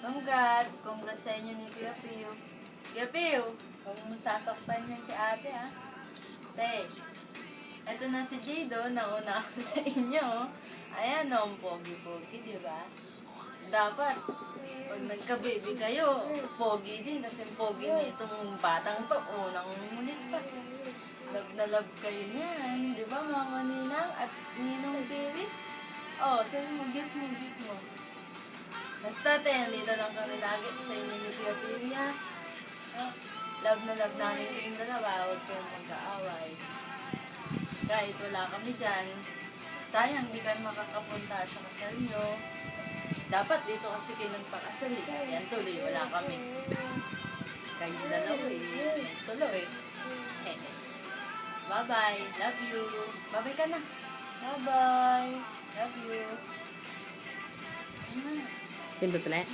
Congrats! Congrats sa inyo ni Kuya Pio. Kuya Pio, huwag mo sasaktan yan si ate, ha? Te, eto na si Jado, nauna ako sa inyo. Ayan, ang pogi-pogi, di ba? Dapat, pag nagka-baby kayo, pogi din kasi pogi na itong batang to. Unang mulit pa. Love na love kayo niyan. Di ba, Mama Ninang at Ninong Piwi? Oh, sabi mo, gift mo, gift mo. Basta, dito lang kami lagi sa inyo ni Kuya Piwi, ha? Love na love namin kayong dalawa. Huwag kayong mag-aaway. Kahit wala kami dyan, sayang di kayo makakapunta sa kasal nyo. Dapat dito kasi kayo nagpakasal eh. Yan tuloy, wala kami. Kayo dalawa eh. Solo eh. Bye-bye. Love you. Bye-bye ka na. Bye-bye. Love you. Pindot ulit.